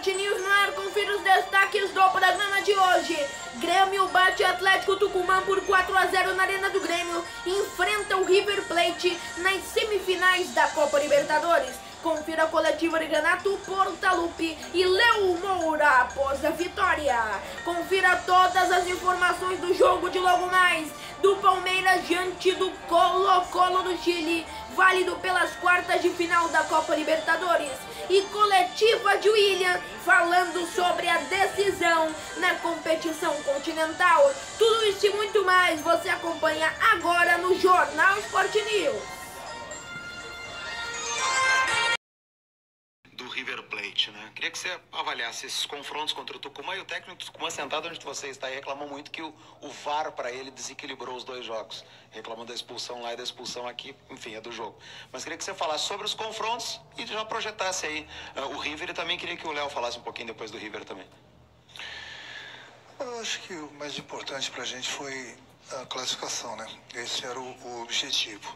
Esporte News no ar, confira os destaques do programa de hoje. Grêmio bate Atlético Tucumã por 4-0 na Arena do Grêmio e enfrenta o River Plate nas semifinais da Copa Libertadores. Confira a coletiva de Renato Portaluppi e Léo Moura após a vitória. Confira todas as informações do jogo de logo mais do Palmeiras diante do Colo-Colo do Chile, válido pelas quartas de final da Copa Libertadores. E coletiva de William falando sobre a decisão na competição continental. Tudo isso e muito mais você acompanha agora no Jornal Esporte News. Do River Plate, né? Queria que você avaliasse esses confrontos contra o Tucumã, e o técnico do Tucumã, sentado onde você está aí, reclamou muito que o VAR para ele desequilibrou os dois jogos, reclamando da expulsão lá e da expulsão aqui, enfim, é do jogo. Mas queria que você falasse sobre os confrontos e já projetasse aí o River, e também queria que o Léo falasse um pouquinho depois do River também. Eu acho que o mais importante para a gente foi a classificação, né? Esse era o objetivo.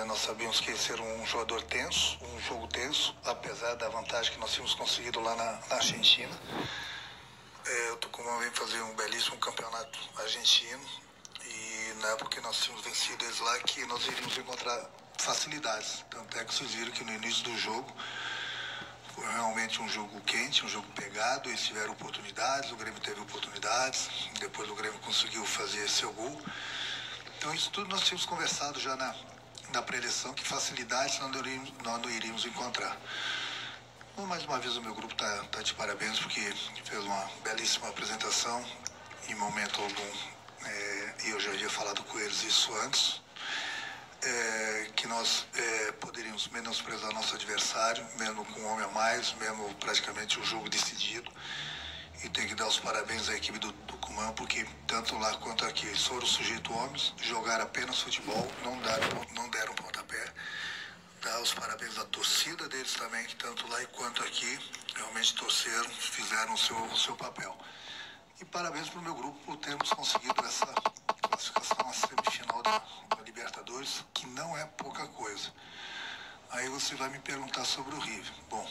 Nós sabíamos que esse era um jogador tenso, um jogo tenso, apesar da vantagem que nós tínhamos conseguido lá na Argentina. O Tucumã vem fazer um belíssimo campeonato argentino e na época que nós tínhamos vencido eles lá, que nós iríamos encontrar facilidades. Tanto é que vocês viram que no início do jogo foi realmente um jogo quente, um jogo pegado, eles tiveram oportunidades, o Grêmio teve oportunidades, depois o Grêmio conseguiu fazer seu gol. Então isso tudo nós tínhamos conversado já na pré-eleição, que facilidades nós não iríamos encontrar. Então, mais uma vez o meu grupo está de parabéns, porque fez uma belíssima apresentação em momento algum, e eu já havia falado com eles isso antes, que nós poderíamos menosprezar nosso adversário, mesmo com um homem a mais, mesmo praticamente um jogo decidido. E tem que dar os parabéns à equipe do Tucumã, porque tanto lá quanto aqui foram sujeitos homens, jogaram apenas futebol, não deram pontapé. Dar os parabéns à torcida deles também, que tanto lá quanto aqui realmente torceram, fizeram o seu papel. E parabéns para o meu grupo por termos conseguido essa classificação na semifinal da Libertadores, que não é pouca coisa. Aí você vai me perguntar sobre o River. Bom,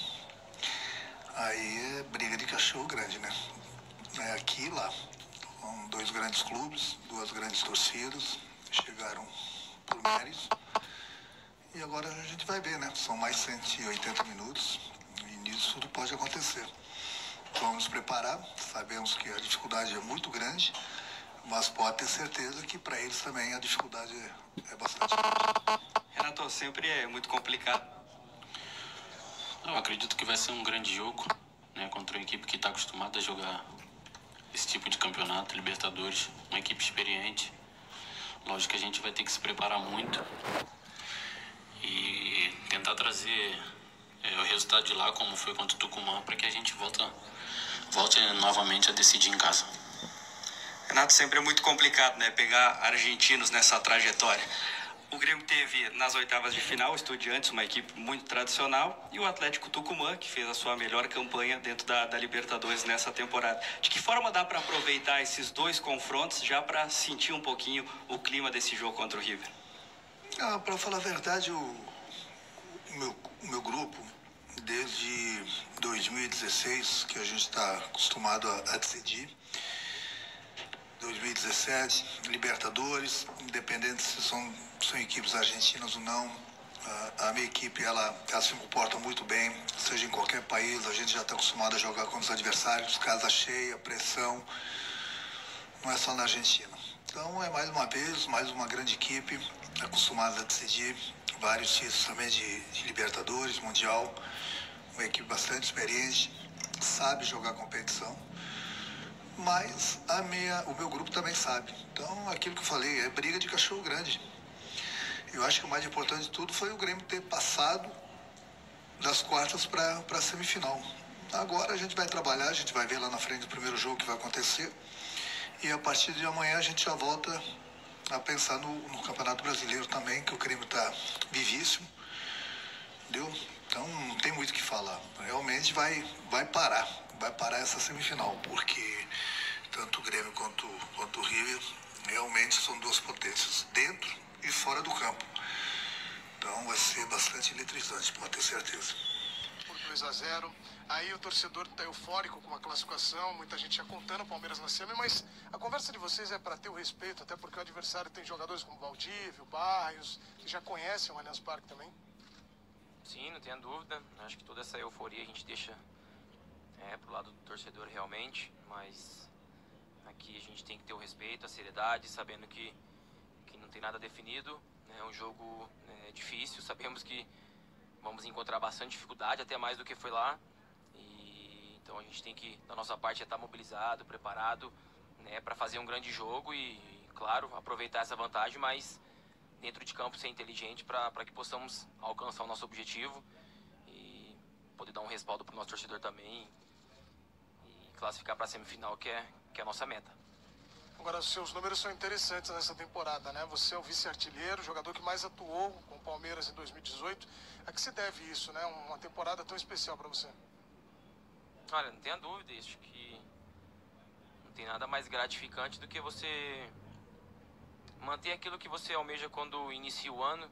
aí é briga de cachorro grande, né? É aqui e lá. São dois grandes clubes, duas grandes torcidas, chegaram por méritos. E agora a gente vai ver, né? São mais 180 minutos e nisso tudo pode acontecer. Vamos nos preparar, sabemos que a dificuldade é muito grande, mas pode ter certeza que para eles também a dificuldade é bastante grande. Renato, sempre é muito complicado. Eu acredito que vai ser um grande jogo, né, contra uma equipe que está acostumada a jogar esse tipo de campeonato, Libertadores, uma equipe experiente. Lógico que a gente vai ter que se preparar muito e tentar trazer o resultado de lá, como foi contra o Tucumã, para que a gente volte novamente a decidir em casa. Renato, sempre é muito complicado, né, pegar argentinos nessa trajetória. O Grêmio teve nas oitavas de final o Estudiantes, uma equipe muito tradicional, e o Atlético Tucumã, que fez a sua melhor campanha dentro da Libertadores nessa temporada. De que forma dá para aproveitar esses dois confrontos já para sentir um pouquinho o clima desse jogo contra o River? Para falar a verdade, o meu grupo, desde 2016, que a gente está acostumado a decidir, 2017, Libertadores, independente se são equipes argentinas ou não, a minha equipe ela se comporta muito bem, seja em qualquer país, a gente já está acostumado a jogar contra os adversários, casa cheia, pressão, não é só na Argentina. Então é mais uma vez, mais uma grande equipe, acostumada a decidir vários títulos também de Libertadores, Mundial, uma equipe bastante experiente, sabe jogar competição. Mas o meu grupo também sabe. Então, aquilo que eu falei, é briga de cachorro grande. Eu acho que o mais importante de tudo foi o Grêmio ter passado das quartas para a semifinal. Agora a gente vai trabalhar, a gente vai ver lá na frente o primeiro jogo que vai acontecer. E a partir de amanhã a gente já volta a pensar no Campeonato Brasileiro também, que o Grêmio está vivíssimo. Entendeu? Então, não tem muito o que falar. Realmente vai parar essa semifinal, porque tanto o Grêmio quanto o River realmente são duas potências, dentro e fora do campo. Então vai ser bastante eletrizante, pode ter certeza. Por 2-0, Aí o torcedor está eufórico com a classificação, muita gente já contando o Palmeiras na semi, mas a conversa de vocês é para ter o respeito, até porque o adversário tem jogadores como Valdívio, Barrios, que já conhecem o Allianz Parque também. Sim, não tenha dúvida. Acho que toda essa euforia a gente deixa pro lado do torcedor realmente, mas aqui a gente tem que ter o respeito, a seriedade, sabendo que não tem nada definido. É um jogo difícil, sabemos que vamos encontrar bastante dificuldade, até mais do que foi lá. Então a gente tem que, da nossa parte, estar mobilizado, preparado, para fazer um grande jogo e, claro, aproveitar essa vantagem, mas dentro de campo ser inteligente para que possamos alcançar o nosso objetivo e poder dar um respaldo para o nosso torcedor também e classificar para a semifinal, que é a nossa meta. Agora, os seus números são interessantes nessa temporada, né? Você é o vice-artilheiro, o jogador que mais atuou com o Palmeiras em 2018. A que se deve isso, né? Uma temporada tão especial para você? Olha, não tenha dúvida, acho que não tem nada mais gratificante do que você manter aquilo que você almeja quando inicia o ano,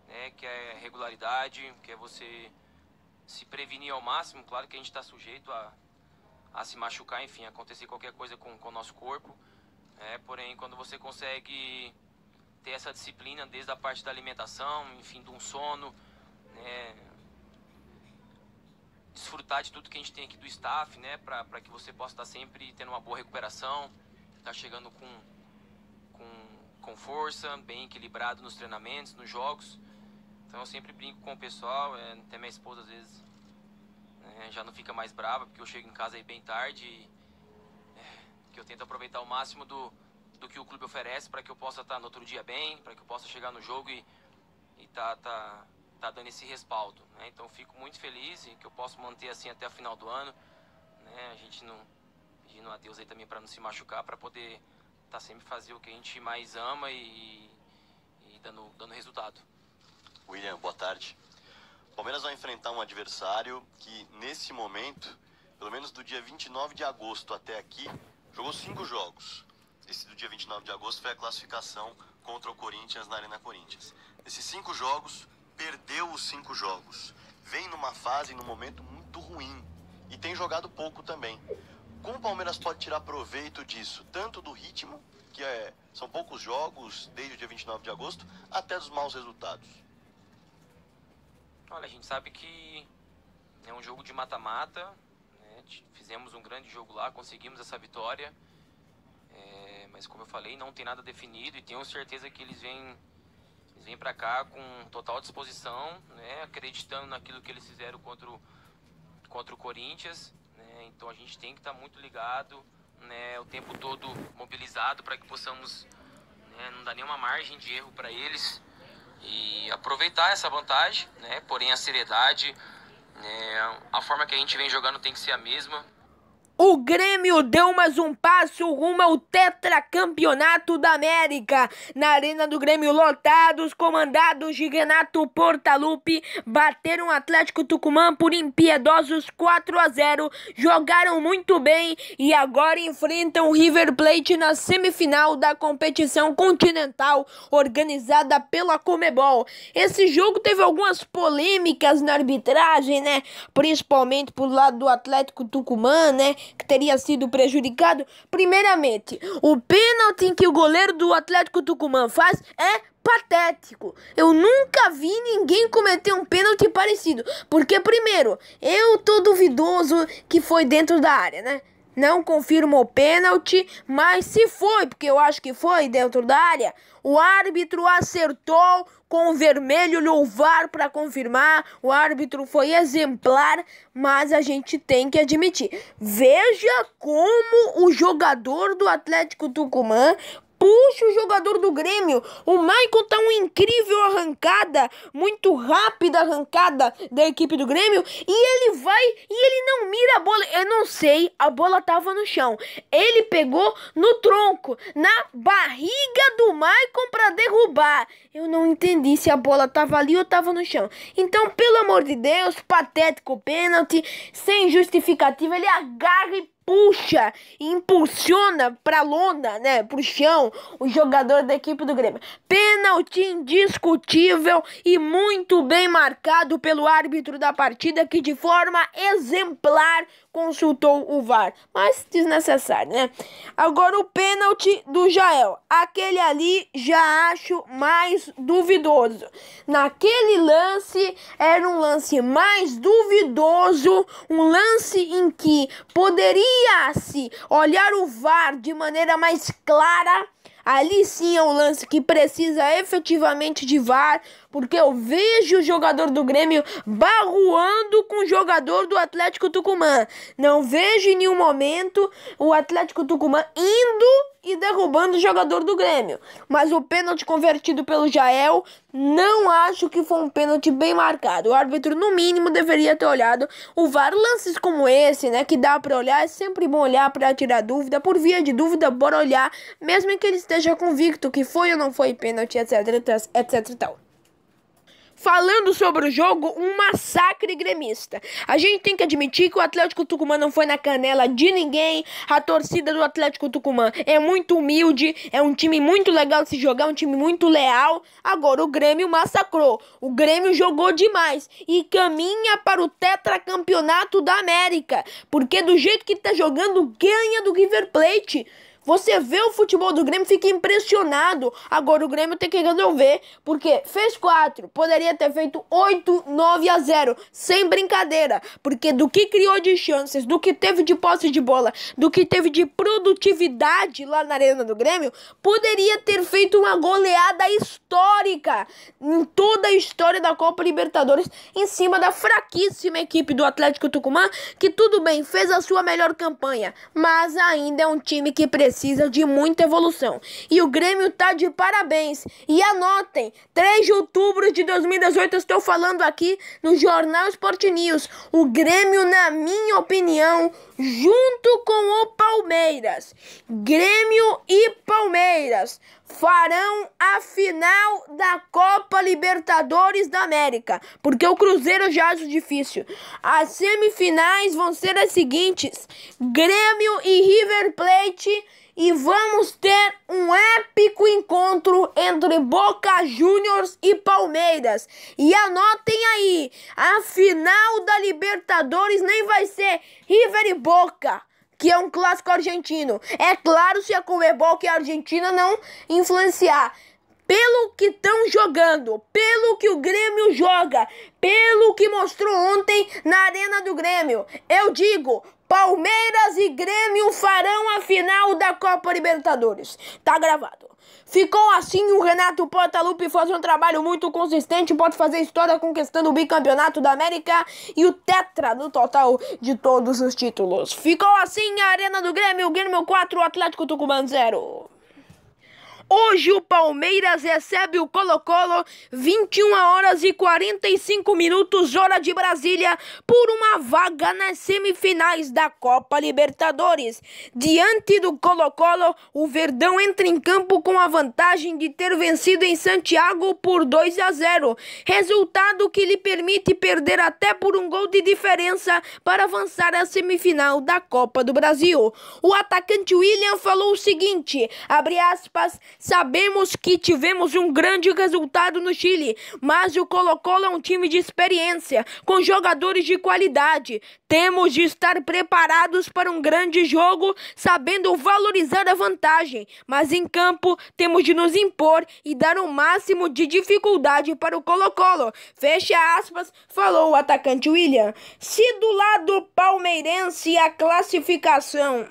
né? Que é regularidade, que é você se prevenir ao máximo. Claro que a gente está sujeito a se machucar, enfim, acontecer qualquer coisa com o nosso corpo. Porém, quando você consegue ter essa disciplina desde a parte da alimentação, enfim, de um sono, desfrutar de tudo que a gente tem aqui do staff, para que você possa estar sempre tendo uma boa recuperação, estar chegando com força, bem equilibrado nos treinamentos, nos jogos. Então eu sempre brinco com o pessoal, até minha esposa às vezes já não fica mais brava, porque eu chego em casa aí bem tarde que eu tento aproveitar o máximo do que o clube oferece para que eu possa estar no outro dia bem, para que eu possa chegar no jogo e tá dando esse respaldo, né? Então eu fico muito feliz e que eu posso manter assim até o final do ano, né? A gente não pedindo a Deus aí também para não se machucar, para poder sempre fazer o que a gente mais ama e dando resultado. William, boa tarde. O Palmeiras vai enfrentar um adversário que nesse momento, pelo menos do dia 29 de agosto até aqui, jogou 5 jogos. Esse do dia 29 de agosto foi a classificação contra o Corinthians na Arena Corinthians. Nesses 5 jogos, perdeu os 5 jogos. Vem numa fase, num momento muito ruim. E tem jogado pouco também. Como o Palmeiras pode tirar proveito disso? Tanto do ritmo, que são poucos jogos desde o dia 29 de agosto, até dos maus resultados. Olha, a gente sabe que é um jogo de mata-mata, né? Fizemos um grande jogo lá, conseguimos essa vitória. Mas como eu falei, não tem nada definido e tenho certeza que eles vêm para cá com total disposição, né? Acreditando naquilo que eles fizeram contra o Corinthians, né? Então a gente tem que estar muito ligado, né? O tempo todo mobilizado para que possamos, né? Não dar nenhuma margem de erro para eles e aproveitar essa vantagem, né? Porém a seriedade, né? A forma que a gente vem jogando tem que ser a mesma. O Grêmio deu mais um passo rumo ao tetracampeonato da América. Na Arena do Grêmio, lotados, comandados de Renato Portaluppi, bateram o Atlético Tucumã por impiedosos 4-0. Jogaram muito bem e agora enfrentam o River Plate na semifinal da competição continental organizada pela Conmebol. Esse jogo teve algumas polêmicas na arbitragem, né? Principalmente pro lado do Atlético Tucumã, né? Que teria sido prejudicado. Primeiramente, o pênalti que o goleiro do Atlético Tucumã faz é patético. Eu nunca vi ninguém cometer um pênalti parecido. Porque, primeiro, eu tô duvidoso que foi dentro da área, né? Não confirmo o pênalti, mas se foi, porque eu acho que foi dentro da área, o árbitro acertou com o vermelho no VAR para confirmar. O árbitro foi exemplar, mas a gente tem que admitir. Veja como o jogador do Atlético Tucumã puxa o jogador do Grêmio. O Maicon tá uma incrível arrancada, muito rápida arrancada da equipe do Grêmio, e ele vai e ele não mira a bola. Eu não sei, a bola tava no chão. Ele pegou no tronco, na barriga do Maicon para derrubar. Eu não entendi se a bola tava ali ou tava no chão. Então, pelo amor de Deus, patético pênalti, sem justificativa, ele agarra e puxa e impulsiona pra lona, né, pro chão, o jogador da equipe do Grêmio. Pênalti indiscutível e muito bem marcado pelo árbitro da partida, que de forma exemplar consultou o VAR, mas desnecessário, né? Agora o pênalti do Jael, aquele ali já acho mais duvidoso. Naquele lance, era um lance mais duvidoso, um lance em que poderia-se olhar o VAR de maneira mais clara. Ali sim é um lance que precisa efetivamente de VAR, porque eu vejo o jogador do Grêmio barruando com o jogador do Atlético Tucumã. Não vejo em nenhum momento o Atlético Tucumã indo e derrubando o jogador do Grêmio. Mas o pênalti convertido pelo Jael, não acho que foi um pênalti bem marcado. O árbitro, no mínimo, deveria ter olhado o VAR. Lances como esse, né, que dá pra olhar, é sempre bom olhar pra tirar dúvida. Por via de dúvida, bora olhar, mesmo que ele esteja convicto que foi ou não foi pênalti, etc e tal. Falando sobre o jogo, um massacre gremista. A gente tem que admitir que o Atlético Tucumã não foi na canela de ninguém. A torcida do Atlético Tucumã é muito humilde, é um time muito legal de se jogar, um time muito leal. Agora o Grêmio massacrou. O Grêmio jogou demais e caminha para o tetracampeonato da América, porque do jeito que tá jogando, ganha do River Plate. Você vê o futebol do Grêmio, fica impressionado. Agora o Grêmio tem que resolver, porque fez 4, poderia ter feito 8, 9-0, sem brincadeira. Porque do que criou de chances, do que teve de posse de bola, do que teve de produtividade lá na Arena do Grêmio, poderia ter feito uma goleada histórica em toda a história da Copa Libertadores, em cima da fraquíssima equipe do Atlético Tucumã, que tudo bem, fez a sua melhor campanha, mas ainda é um time que precisa de muita evolução. E o Grêmio tá de parabéns. E anotem, 3 de outubro de 2018, eu estou falando aqui no Jornal Sport News. O Grêmio, na minha opinião, junto com o Palmeiras, Grêmio e Palmeiras farão a final da Copa Libertadores da América, porque o Cruzeiro já acho difícil. As semifinais vão ser as seguintes: Grêmio e River Plate, e vamos ter um épico encontro entre Boca Juniors e Palmeiras. E anotem aí, a final da Libertadores nem vai ser River e Boca, que é um clássico argentino. É claro, se a Conmebol e a Argentina não influenciar. Pelo que estão jogando, pelo que o Grêmio joga, pelo que mostrou ontem na Arena do Grêmio, eu digo: Palmeiras e Grêmio farão a final da Copa Libertadores. Tá gravado. Ficou assim, o Renato Portaluppi faz um trabalho muito consistente, pode fazer história conquistando o bicampeonato da América e o tetra no total de todos os títulos. Ficou assim a Arena do Grêmio, Grêmio 4, Atlético Tucumã 0. Hoje o Palmeiras recebe o Colo-Colo, 21h45, hora de Brasília, por uma vaga nas semifinais da Copa Libertadores. Diante do Colo-Colo, o Verdão entra em campo com a vantagem de ter vencido em Santiago por 2-0, resultado que lhe permite perder até por um gol de diferença para avançar à semifinal da Copa do Brasil. O atacante William falou o seguinte, abre aspas: sabemos que tivemos um grande resultado no Chile, mas o Colo-Colo é um time de experiência, com jogadores de qualidade. Temos de estar preparados para um grande jogo, sabendo valorizar a vantagem, mas em campo temos de nos impor e dar o máximo de dificuldade para o Colo-Colo. Fecha aspas, falou o atacante William. Se do lado palmeirense a classificação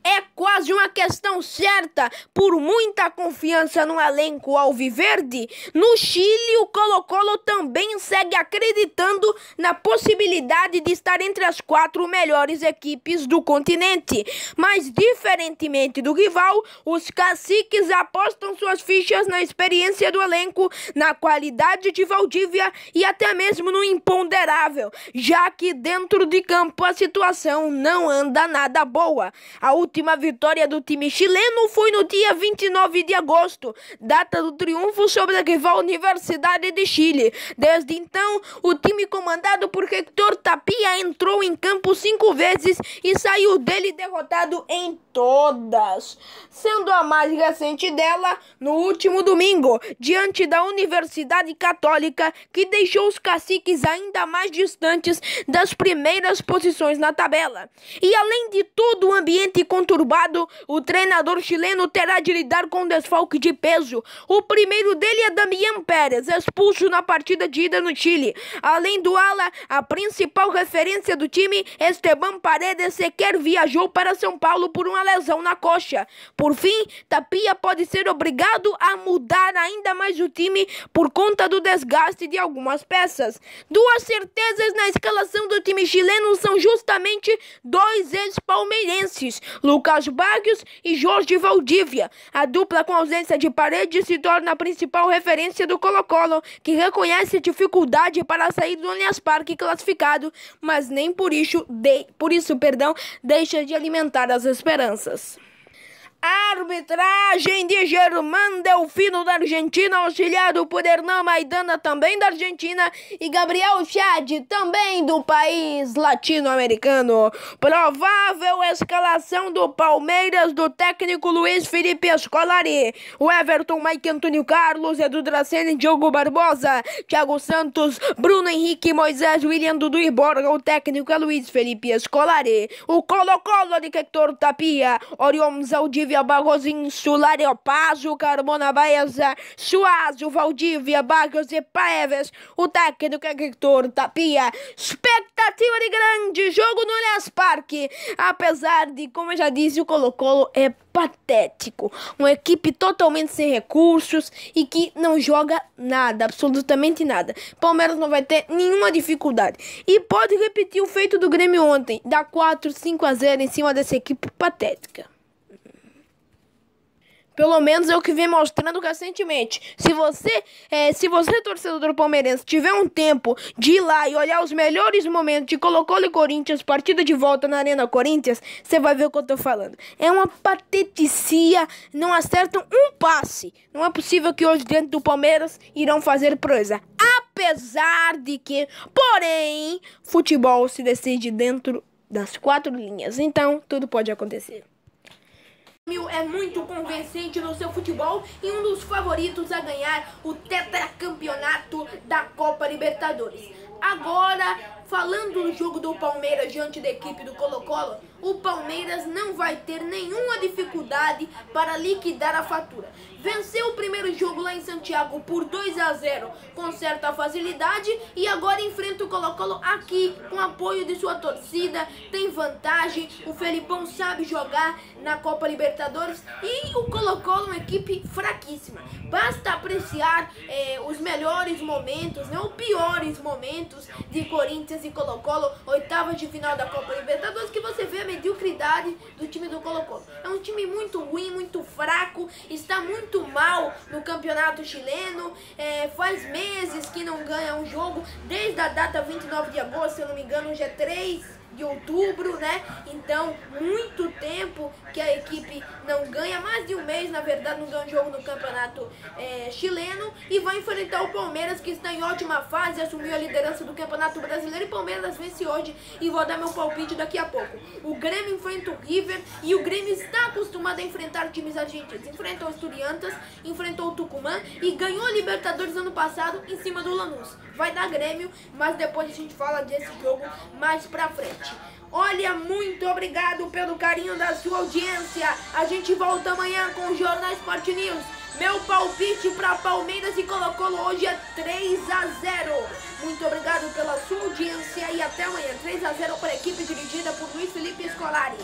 é quase uma questão certa por muita confiança no elenco alviverde, no Chile o Colo-Colo também segue acreditando na possibilidade de estar entre as 4 melhores equipes do continente. Mas diferentemente do rival, os caciques apostam suas fichas na experiência do elenco, na qualidade de Valdívia e até mesmo no imponderável, já que dentro de campo a situação não anda nada boa. A última última vitória do time chileno foi no dia 29 de agosto, data do triunfo sobre a rival Universidade de Chile. Desde então, o time comandado por Héctor Tapia entrou em campo 5 vezes e saiu dele derrotado em todas, sendo a mais recente dela no último domingo, diante da Universidade Católica, que deixou os caciques ainda mais distantes das primeiras posições na tabela. E além de todo o ambiente conturbado, o treinador chileno terá de lidar com um desfalque de peso. O primeiro dele é Damián Pérez, expulso na partida de ida no Chile. Além do ala, a principal referência do time, Esteban Paredes, sequer viajou para São Paulo por uma lesão na coxa. Por fim, Tapia pode ser obrigado a mudar ainda mais o time por conta do desgaste de algumas peças. Duas certezas na escalação do time chileno são justamente dois ex-palmeirenses, Lucas Barrios e Jorge Valdívia. A dupla com ausência de Paredes se torna a principal referência do Colo-Colo, que reconhece a dificuldade para sair do Allianz Parque classificado, mas nem por isso, deixa de alimentar as esperanças. Arbitragem de Germán Delfino da Argentina, auxiliado por Hernán Maidana, também da Argentina, e Gabriel Chad, também do país latino-americano. Provável escalação do Palmeiras do técnico Luiz Felipe Scolari: o Everton, Mike Antônio Carlos, Edu Draceni, Diogo Barbosa, Thiago Santos, Bruno Henrique, Moisés, William, Dudu e Borja. O técnico é Luiz Felipe Scolari. O Colo-Colo de Héctor Tapia: Orion, Zaldívia, Barrosinho, Sulário, Pazo, Carmona, Baeza, Suazo, Valdívia, Barros e Paeves. O técnico é Héctor Tapia. Expectativa de grande jogo no Allianz Parque, apesar de, como eu já disse, o Colo-Colo é patético, uma equipe totalmente sem recursos e que não joga nada, absolutamente nada. Palmeiras não vai ter nenhuma dificuldade e pode repetir o feito do Grêmio ontem, dar 4-5-0 em cima dessa equipe patética. Pelo menos é o que vem mostrando recentemente. Se você, torcedor palmeirense, tiver um tempo de ir lá e olhar os melhores momentos de Colo-Colo e Corinthians, partida de volta na Arena Corinthians, você vai ver o que eu tô falando. É uma pateticia, não acertam um passe. Não é possível que hoje dentro do Palmeiras irão fazer proeza. Apesar de que, porém, futebol se decide dentro das 4 linhas. Então, tudo pode acontecer. É muito convincente no seu futebol e um dos favoritos a ganhar o tetracampeonato da Copa Libertadores. Agora, falando do jogo do Palmeiras diante da equipe do Colo-Colo, o Palmeiras não vai ter nenhuma dificuldade para liquidar a fatura. Venceu o primeiro jogo lá em Santiago por 2-0 com certa facilidade e agora enfrenta o Colo-Colo aqui com apoio de sua torcida, tem vantagem, o Felipão sabe jogar na Copa Libertadores e o Colo-Colo é uma equipe fraquíssima. Basta apreciar os melhores momentos, não os piores momentos de Corinthians e Colo-Colo, oitavas de final da Copa Libertadores, que você vê a mediocridade do time do Colo-Colo. É um time muito ruim, muito fraco, está muito mal no campeonato chileno, faz meses que não ganha um jogo, desde a data 29 de agosto, se eu não me engano, hoje é 3 de outubro, né? Então, muito tempo que a equipe não ganha, mais de um mês, na verdade, não ganha um jogo no campeonato chileno, e vai enfrentar o Palmeiras, que está em ótima fase, assumiu a liderança do Campeonato Brasileiro, e Palmeiras vence hoje, e vou dar meu palpite daqui a pouco. O Grêmio enfrenta o River, e o Grêmio está acostumado a enfrentar times argentinos. Enfrentou o Estudiantes, enfrentou o Tucumã, e ganhou a Libertadores ano passado em cima do Lanús. Vai dar Grêmio, mas depois a gente fala desse jogo mais pra frente. Olha, muito obrigado pelo carinho da sua audiência. A gente volta amanhã com o Jornal Sport News. Meu palpite para Palmeiras e Colo-Colo hoje é 3-0. Muito obrigado pela sua audiência e até amanhã. 3-0 para a equipe dirigida por Luiz Felipe Scolari.